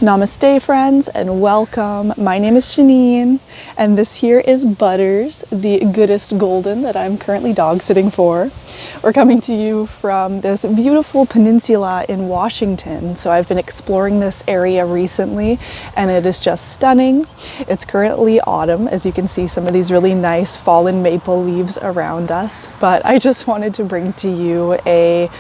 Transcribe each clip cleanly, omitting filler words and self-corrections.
Namaste friends and welcome. My name is Janine and this here is Butters, the goodest golden that I'm currently dog sitting for. We're coming to you from this beautiful peninsula in Washington. So I've been exploring this area recently and it is just stunning. It's currently autumn, as you can see some of these really nice fallen maple leaves around us. But I just wanted to bring to you a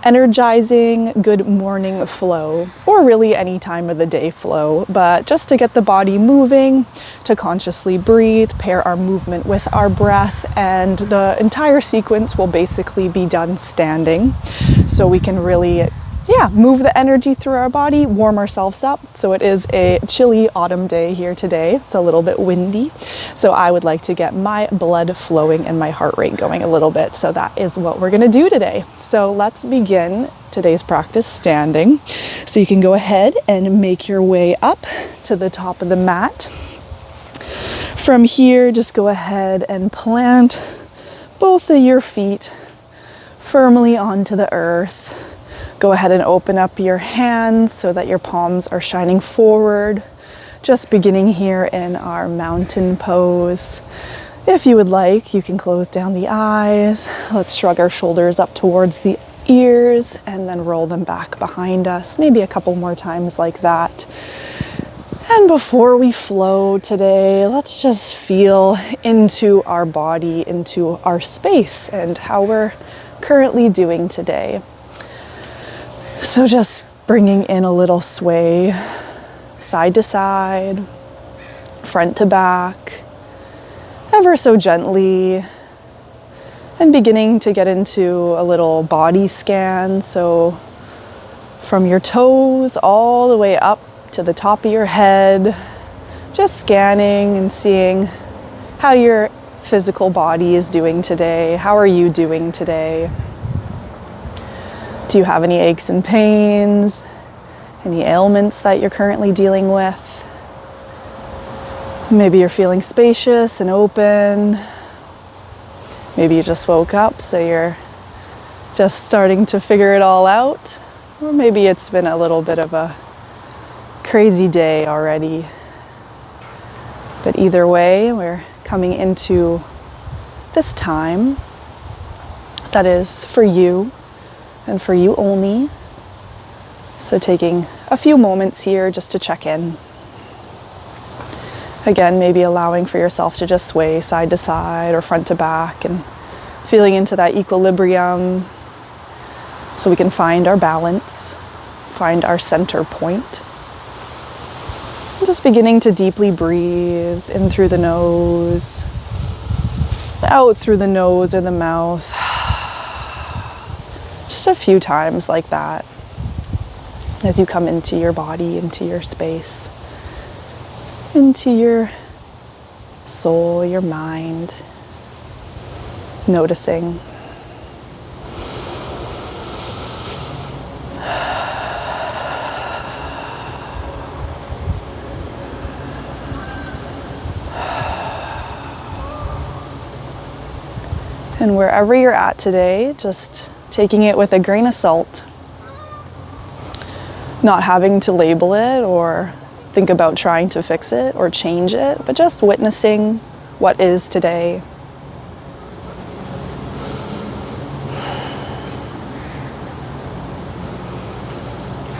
energizing good morning flow, or really any time of the day flow, but just to get the body moving, to consciously breathe, pair our movement with our breath, and the entire sequence will basically be done standing. So we can really move the energy through our body, warm ourselves up. So it is a chilly autumn day here today. It's a little bit windy. So I would like to get my blood flowing and my heart rate going a little bit. So that is what we're gonna do today. So let's begin today's practice standing. So you can go ahead and make your way up to the top of the mat. From here, just go ahead and plant both of your feet firmly onto the earth. Go ahead and open up your hands so that your palms are shining forward. Just beginning here in our mountain pose. If you would like, you can close down the eyes. Let's shrug our shoulders up towards the ears and then roll them back behind us. Maybe a couple more times like that. And before we flow today, let's just feel into our body, into our space and how we're currently doing today. So just bringing in a little sway, side to side, front to back, ever so gently, and beginning to get into a little body scan. So from your toes all the way up to the top of your head, just scanning and seeing how your physical body is doing today. How are you doing today? Do you have any aches and pains? Any ailments that you're currently dealing with? Maybe you're feeling spacious and open. Maybe you just woke up, so you're just starting to figure it all out. Or maybe it's been a little bit of a crazy day already. But either way, we're coming into this time that is for you. And for you only. So taking a few moments here just to check in. Again, maybe allowing for yourself to just sway side to side or front to back and feeling into that equilibrium so we can find our balance, find our center point. And just beginning to deeply breathe in through the nose, out through the nose or the mouth. Just a few times like that as you come into your body, into your space, into your soul, your mind, noticing. And wherever you're at today, just taking it with a grain of salt, not having to label it or think about trying to fix it or change it, but just witnessing what is today.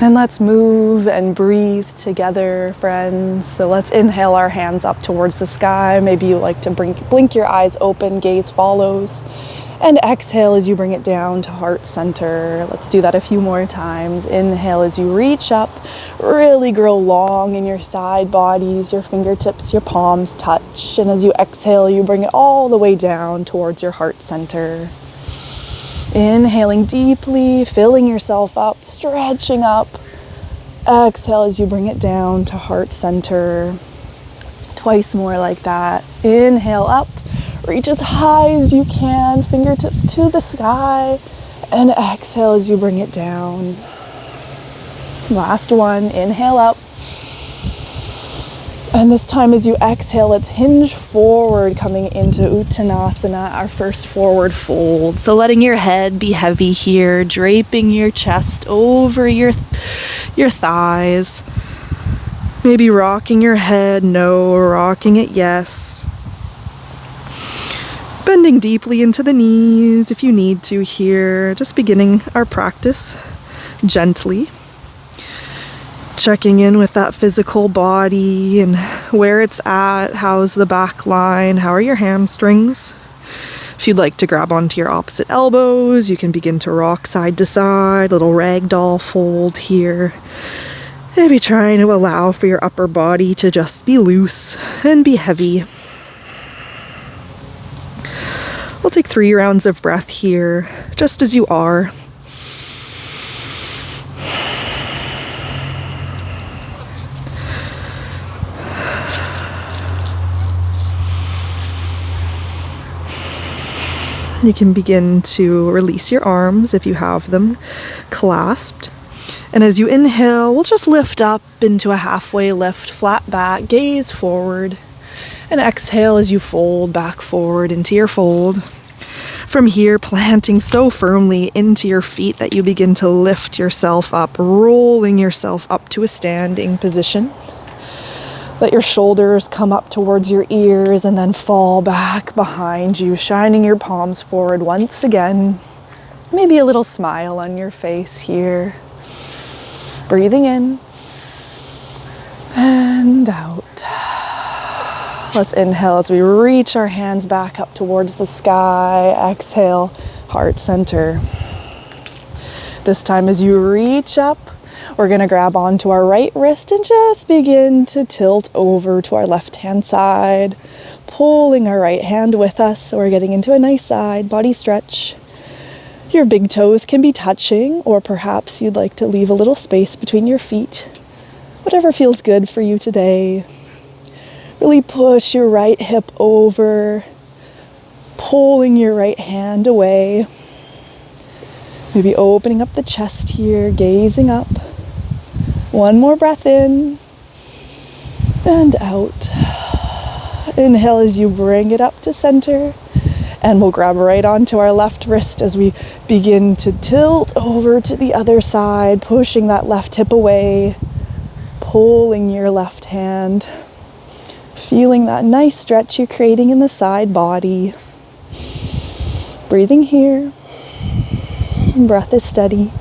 And let's move and breathe together, friends. So let's inhale our hands up towards the sky. Maybe you like to blink your eyes open, gaze follows. And exhale as you bring it down to heart center. Let's do that a few more times. Inhale as you reach up, really grow long in your side bodies, your fingertips, your palms touch. And as you exhale, you bring it all the way down towards your heart center. Inhaling deeply, filling yourself up, stretching up. Exhale as you bring it down to heart center. Twice more like that. Inhale up. Reach as high as you can, fingertips to the sky, and exhale as you bring it down. Last one, inhale up. And this time as you exhale, let's hinge forward, coming into Uttanasana, our first forward fold. So letting your head be heavy here, draping your chest over your thighs. Maybe rocking your head, no, or rocking it, yes. Bending deeply into the knees if you need to here. Just beginning our practice gently. Checking in with that physical body and where it's at. How's the back line? How are your hamstrings? If you'd like to grab onto your opposite elbows, you can begin to rock side to side, little ragdoll fold here. Maybe trying to allow for your upper body to just be loose and be heavy. We'll take 3 rounds of breath here, just as you are. You can begin to release your arms if you have them clasped. And as you inhale, we'll just lift up into a halfway lift, flat back, gaze forward. And exhale as you fold back forward into your fold. From here, planting so firmly into your feet that you begin to lift yourself up, rolling yourself up to a standing position. Let your shoulders come up towards your ears and then fall back behind you, shining your palms forward once again. Maybe a little smile on your face here. Breathing in and out. Let's inhale as we reach our hands back up towards the sky. Exhale, heart center. This time as you reach up, we're going to grab onto our right wrist and just begin to tilt over to our left-hand side, pulling our right hand with us. So we're getting into a nice side body stretch. Your big toes can be touching, or perhaps you'd like to leave a little space between your feet. Whatever feels good for you today. Really push your right hip over, pulling your right hand away. Maybe opening up the chest here, gazing up. One more breath in and out. Inhale as you bring it up to center. And we'll grab right onto our left wrist as we begin to tilt over to the other side, pushing that left hip away, pulling your left hand. Feeling that nice stretch you're creating in the side body. Breathing here. Breath is steady.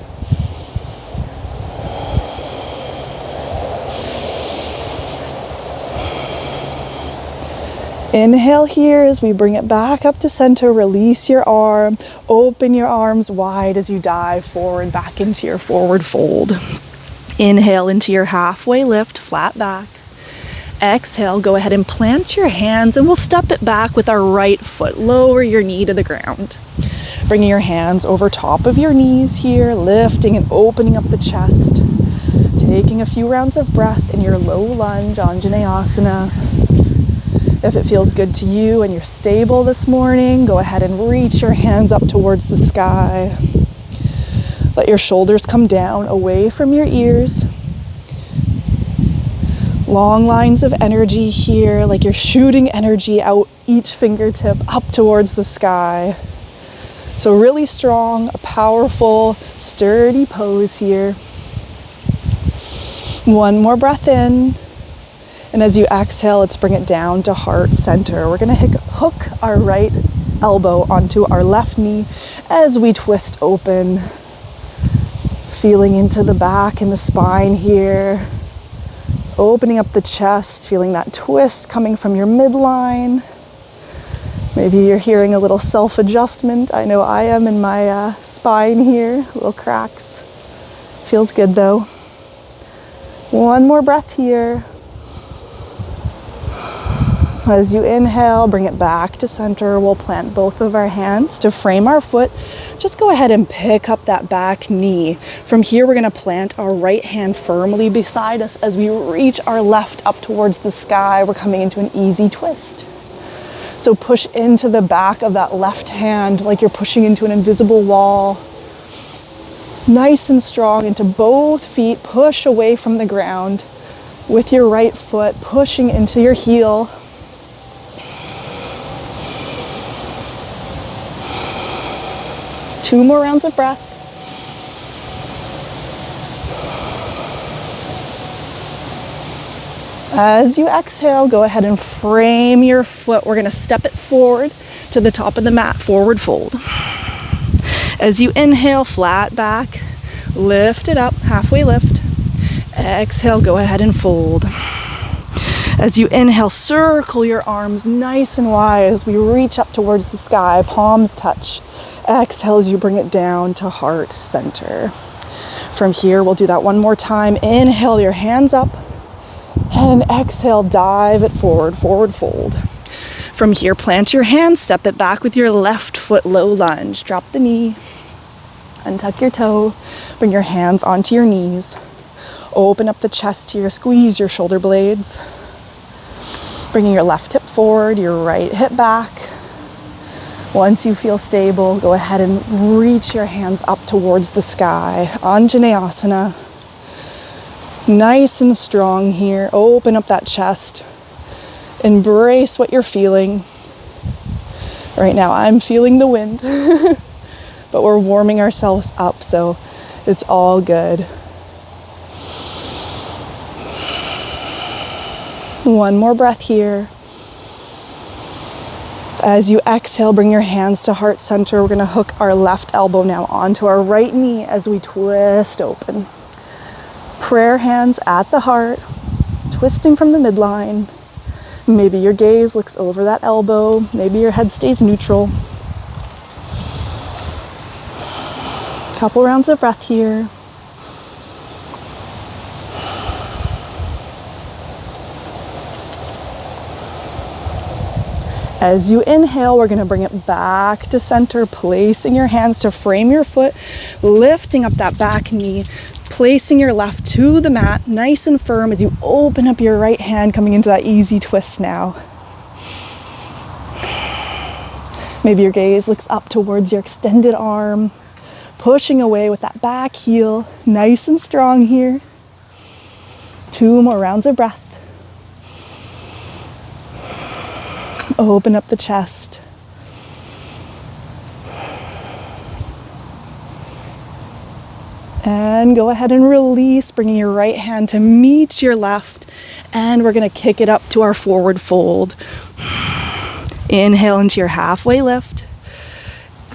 Inhale here as we bring it back up to center. Release your arm. Open your arms wide as you dive forward back into your forward fold. Inhale into your halfway lift, flat back. Exhale, go ahead and plant your hands and we'll step it back with our right foot. Lower your knee to the ground. Bringing your hands over top of your knees here, lifting and opening up the chest. Taking a few rounds of breath in your low lunge, Anjaneyasana. If it feels good to you and you're stable this morning, go ahead and reach your hands up towards the sky. Let your shoulders come down away from your ears. Long lines of energy here, like you're shooting energy out each fingertip up towards the sky. So really strong, powerful, sturdy pose here. One more breath in. And as you exhale, let's bring it down to heart center. We're going to hook our right elbow onto our left knee as we twist open. Feeling into the back and the spine here. Opening up the chest, feeling that twist coming from your midline. Maybe you're hearing a little self-adjustment. I know I am in my spine here, little cracks. Feels good though. One more breath here. As you inhale, bring it back to center. We'll plant both of our hands to frame our foot. Just go ahead and pick up that back knee. From here, we're going to plant our right hand firmly beside us as we reach our left up towards the sky. We're coming into an easy twist. So push into the back of that left hand like you're pushing into an invisible wall. Nice and strong into both feet. Push away from the ground with your right foot, pushing into your heel. Two more rounds of breath. As you exhale, go ahead and frame your foot. We're going to step it forward to the top of the mat, forward fold. As you inhale, flat back, lift it up, halfway lift. Exhale, go ahead and fold. As you inhale, circle your arms nice and wide as we reach up towards the sky, palms touch. Exhale as you bring it down to heart center. From here, we'll do that one more time. Inhale your hands up. And exhale, dive it forward, forward fold. From here, plant your hands, step it back with your left foot, low lunge. Drop the knee, untuck your toe, bring your hands onto your knees. Open up the chest here, squeeze your shoulder blades. Bringing your left hip forward, your right hip back. Once you feel stable, go ahead and reach your hands up towards the sky. Anjaneyasana. Nice and strong here. Open up that chest. Embrace what you're feeling. Right now I'm feeling the wind, but we're warming ourselves up, so it's all good. One more breath here. As you exhale, bring your hands to heart center. We're going to hook our left elbow now onto our right knee as we twist open. Prayer hands at the heart, twisting from the midline. Maybe your gaze looks over that elbow. Maybe your head stays neutral. Couple rounds of breath here. As you inhale, we're going to bring it back to center, placing your hands to frame your foot, lifting up that back knee, placing your left to the mat, nice and firm as you open up your right hand, coming into that easy twist now. Maybe your gaze looks up towards your extended arm, pushing away with that back heel, nice and strong here. 2 more rounds of breath. Open up the chest. And go ahead and release, bringing your right hand to meet your left. And we're going to kick it up to our forward fold. Inhale into your halfway lift.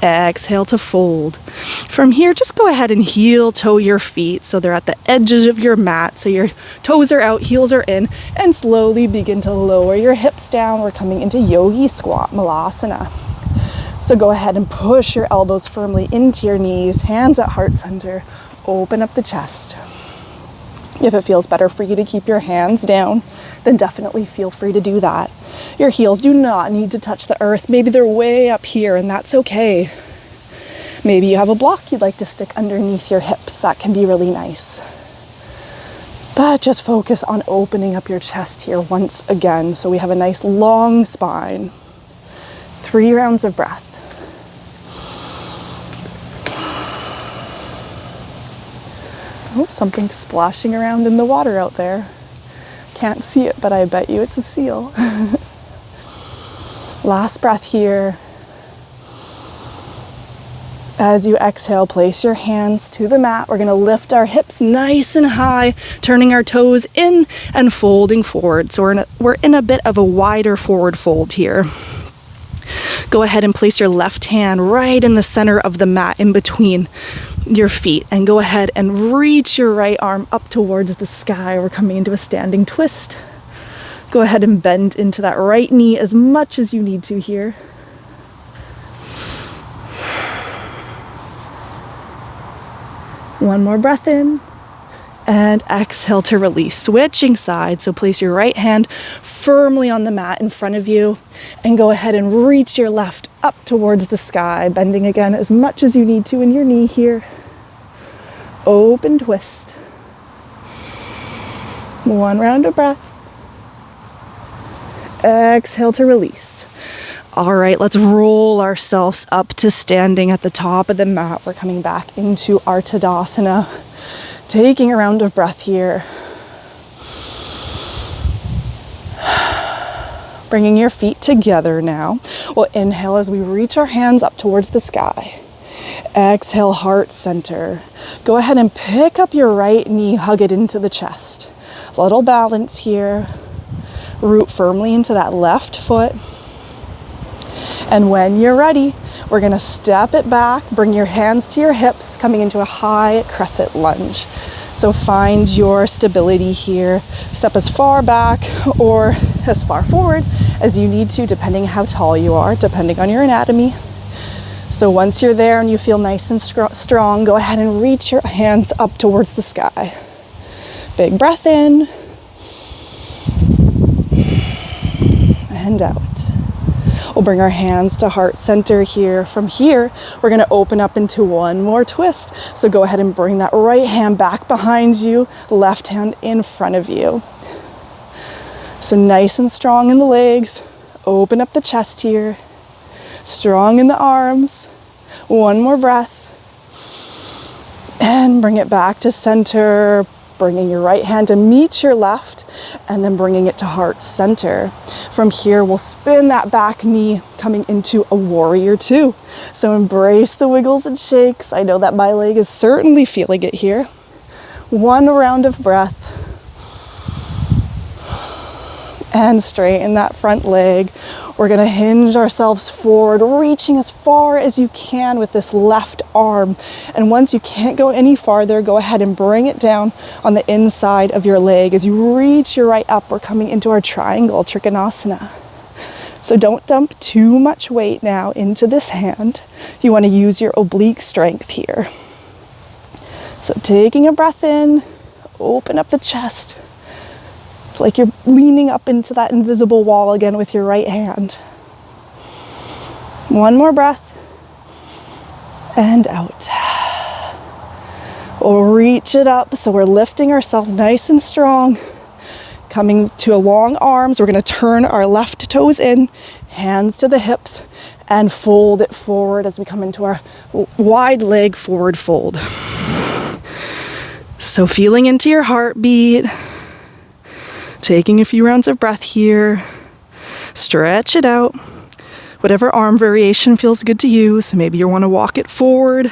Exhale to fold. From here, just go ahead and heel toe your feet so they're at the edges of your mat. So your toes are out, heels are in, and slowly begin to lower your hips down. We're coming into yogi squat, malasana. So go ahead and push your elbows firmly into your knees, hands at heart center. Open up the chest. If it feels better for you to keep your hands down, then definitely feel free to do that. Your heels do not need to touch the earth. Maybe they're way up here, and that's okay. Maybe you have a block you'd like to stick underneath your hips. That can be really nice. But just focus on opening up your chest here once again so we have a nice long spine. 3 rounds of breath. Oh, something's splashing around in the water out there. Can't see it, but I bet you it's a seal. Last breath here. As you exhale, place your hands to the mat. We're going to lift our hips nice and high, turning our toes in and folding forward. So we're in a bit of a wider forward fold here. Go ahead and place your left hand right in the center of the mat in between your feet, and go ahead and reach your right arm up towards the sky. We're coming into a standing twist. Go ahead and bend into that right knee as much as you need to here. One more breath in, and exhale to release. Switching sides, so place your right hand firmly on the mat in front of you, and go ahead and reach your left up towards the sky, bending again as much as you need to in your knee here. Open twist. 1 round of breath. Exhale to release. All right, let's roll ourselves up to standing at the top of the mat. We're coming back into our Tadasana, taking a round of breath here. Bringing your feet together now. We'll inhale as we reach our hands up towards the sky. Exhale, heart center. Go ahead and pick up your right knee, hug it into the chest. A little balance here. Root firmly into that left foot. And when you're ready, we're gonna step it back, bring your hands to your hips, coming into a high crescent lunge. So find your stability here. Step as far back or as far forward as you need to, depending how tall you are, depending on your anatomy. So once you're there and you feel nice and strong, go ahead and reach your hands up towards the sky. Big breath in and out. We'll bring our hands to heart center here. From here, we're gonna open up into one more twist. So go ahead and bring that right hand back behind you, left hand in front of you. So nice and strong in the legs. Open up the chest here. Strong in the arms. One more breath. And bring it back to center. Bringing your right hand to meet your left and then bringing it to heart center. From here, we'll spin that back knee coming into a warrior two. So embrace the wiggles and shakes. I know that my leg is certainly feeling it here. One round of breath. And straighten that front leg. We're gonna hinge ourselves forward, reaching as far as you can with this left arm. And once you can't go any farther, go ahead and bring it down on the inside of your leg. As you reach your right up, we're coming into our triangle trikonasana. So don't dump too much weight now into this hand. You wanna use your oblique strength here. So taking a breath in, open up the chest. Like you're leaning up into that invisible wall again with your right hand. One more breath. And out. We'll reach it up. So we're lifting ourselves nice and strong. Coming to long arms. We're going to turn our left toes in, hands to the hips, and fold it forward as we come into our wide leg forward fold. So feeling into your heartbeat. Taking a few rounds of breath here. Stretch it out. Whatever arm variation feels good to you. So maybe you want to walk it forward.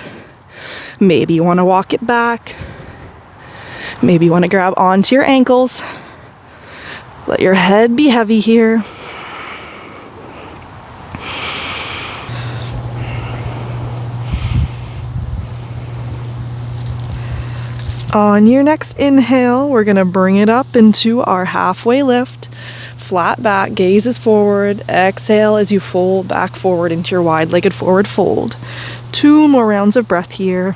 Maybe you want to walk it back. Maybe you want to grab onto your ankles. Let your head be heavy here. On your next inhale, we're going to bring it up into our halfway lift. Flat back, gaze is forward. Exhale as you fold back forward into your wide-legged forward fold. 2 more rounds of breath here.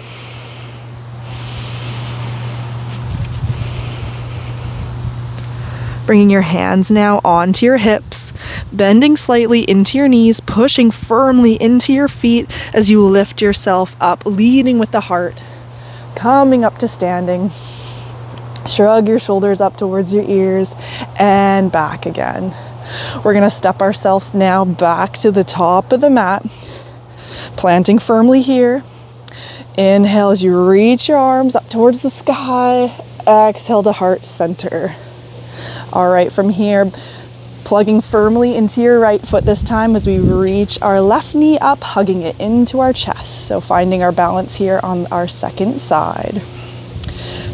Bringing your hands now onto your hips, bending slightly into your knees, pushing firmly into your feet as you lift yourself up, leading with the heart. Coming up to standing. Shrug your shoulders up towards your ears and back again. We're going to step ourselves now back to the top of the mat, planting firmly here. Inhale as you reach your arms up towards the sky. Exhale to heart center. All right, from here, plugging firmly into your right foot this time as we reach our left knee up, hugging it into our chest. So finding our balance here on our second side.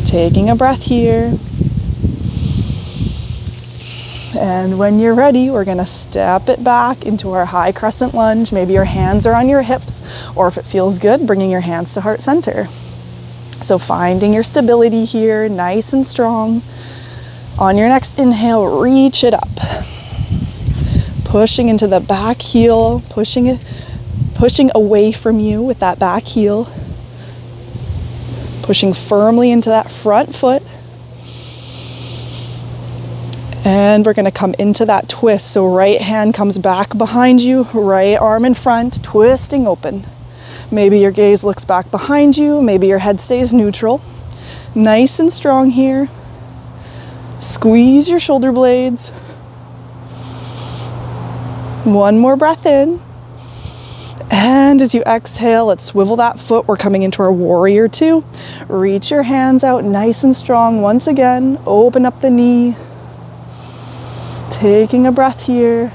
Taking a breath here. And when you're ready, we're gonna step it back into our high crescent lunge. Maybe your hands are on your hips, or if it feels good, bringing your hands to heart center. So finding your stability here, nice and strong. On your next inhale, reach it up. Pushing into the back heel, pushing away from you with that back heel. Pushing firmly into that front foot. And we're gonna come into that twist. So right hand comes back behind you, right arm in front, twisting open. Maybe your gaze looks back behind you, maybe your head stays neutral. Nice and strong here. Squeeze your shoulder blades. One more breath in. And as you exhale, let's swivel that foot. We're coming into our warrior two. Reach your hands out nice and strong. Once again, open up the knee. Taking a breath here.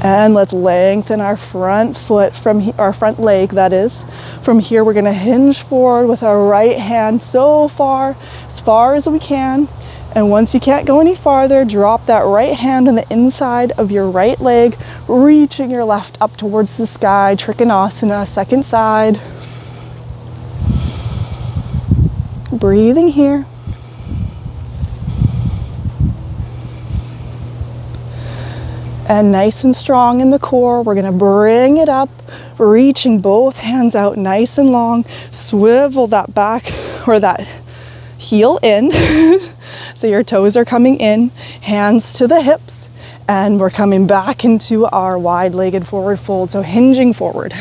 And let's lengthen our front foot our front leg, that is. From here, we're gonna hinge forward with our right hand so far, as far as we can. And once you can't go any farther, drop that right hand on the inside of your right leg, reaching your left up towards the sky, Trikonasana, second side. Breathing here. And nice and strong in the core, we're gonna bring it up, reaching both hands out nice and long. Swivel that back or that heel in. So your toes are coming in, hands to the hips, and we're coming back into our wide-legged forward fold, so hinging forward.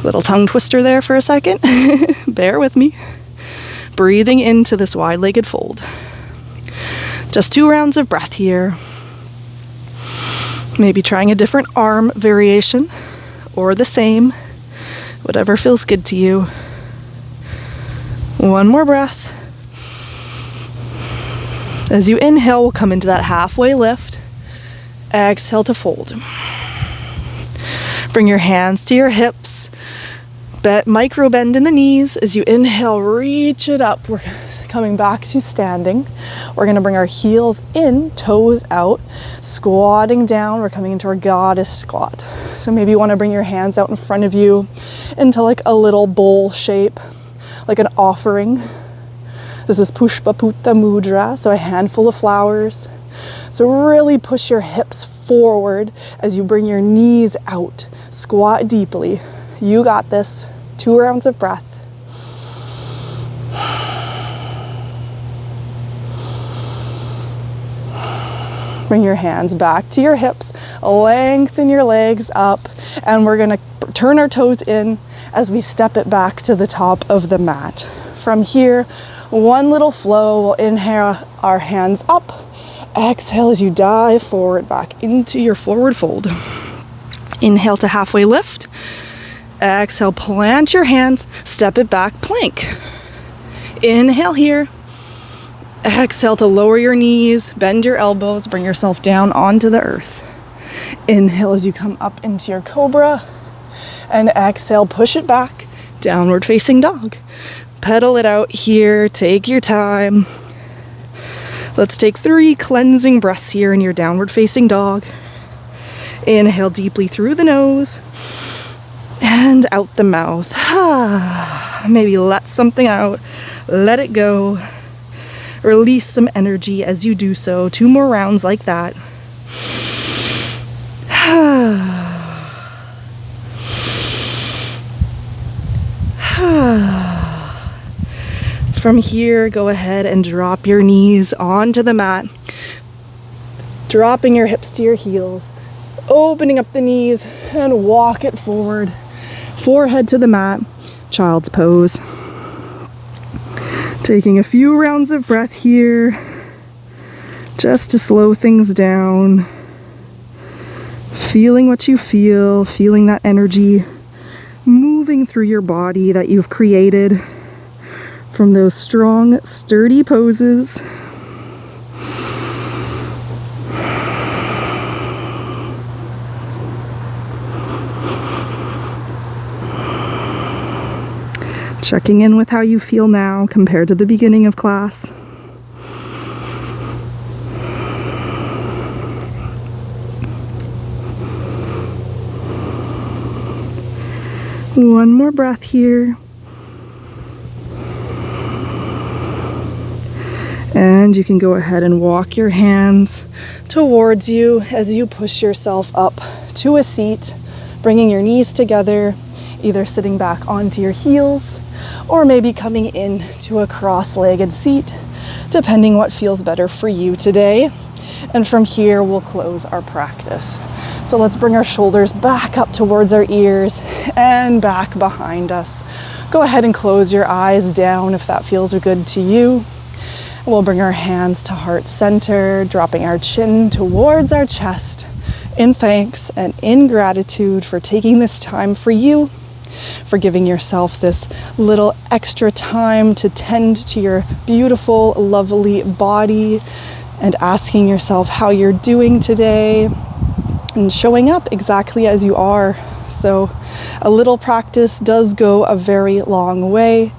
Little tongue twister there for a second. Bear with me. Breathing into this wide-legged fold. Just 2 rounds of breath here. Maybe trying a different arm variation or the same, whatever feels good to you. 1 more breath. As you inhale, we'll come into that halfway lift. Exhale to fold. Bring your hands to your hips. Micro bend in the knees. As you inhale, reach it up. We're coming back to standing. We're gonna bring our heels in, toes out, squatting down. We're coming into our goddess squat. So maybe you wanna bring your hands out in front of you into like a little bowl shape, like an offering. This is Pushpa Putta Mudra, so a handful of flowers. So really push your hips forward as you bring your knees out. Squat deeply. You got this. 2 rounds of breath. Bring your hands back to your hips, lengthen your legs up, and we're gonna turn our toes in as we step it back to the top of the mat. From here, 1 little flow. We'll inhale our hands up. Exhale as you dive forward back into your forward fold. Inhale to halfway lift. Exhale, plant your hands, step it back, plank. Inhale here. Exhale to lower your knees, bend your elbows, bring yourself down onto the earth. Inhale as you come up into your cobra, and exhale, push it back, downward facing dog. Pedal it out here, take your time. Let's take 3 cleansing breaths here in your downward facing dog. Inhale deeply through the nose and out the mouth. Maybe let something out, let it go. Release some energy as you do so. 2 more rounds like that. From here, go ahead and drop your knees onto the mat. Dropping your hips to your heels. Opening up the knees and walk it forward. Forehead to the mat. Child's pose. Taking a few rounds of breath here, just to slow things down. Feeling what you feel, feeling that energy moving through your body that you've created from those strong, sturdy poses. Checking in with how you feel now compared to the beginning of class. One more breath here. And you can go ahead and walk your hands towards you as you push yourself up to a seat, bringing your knees together, either sitting back onto your heels or maybe coming in to a cross-legged seat, depending what feels better for you today. And from here, we'll close our practice. So let's bring our shoulders back up towards our ears and back behind us. Go ahead and close your eyes down if that feels good to you. We'll bring our hands to heart center, dropping our chin towards our chest in thanks and in gratitude for taking this time for you, for giving yourself this little extra time to tend to your beautiful, lovely body, and asking yourself how you're doing today. and showing up exactly as you are. So a little practice does go a very long way.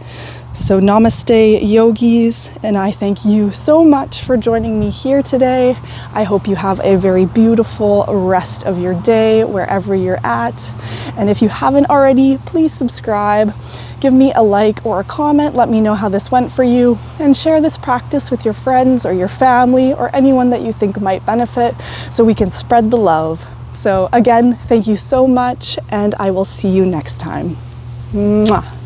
So namaste, yogis, and I thank you so much for joining me here today. I hope you have a very beautiful rest of your day wherever you're at. And if you haven't already, please subscribe, give me a like or a comment, let me know how this went for you, and share this practice with your friends or your family or anyone that you think might benefit so we can spread the love. So again, thank you so much, and I will see you next time. Mwah.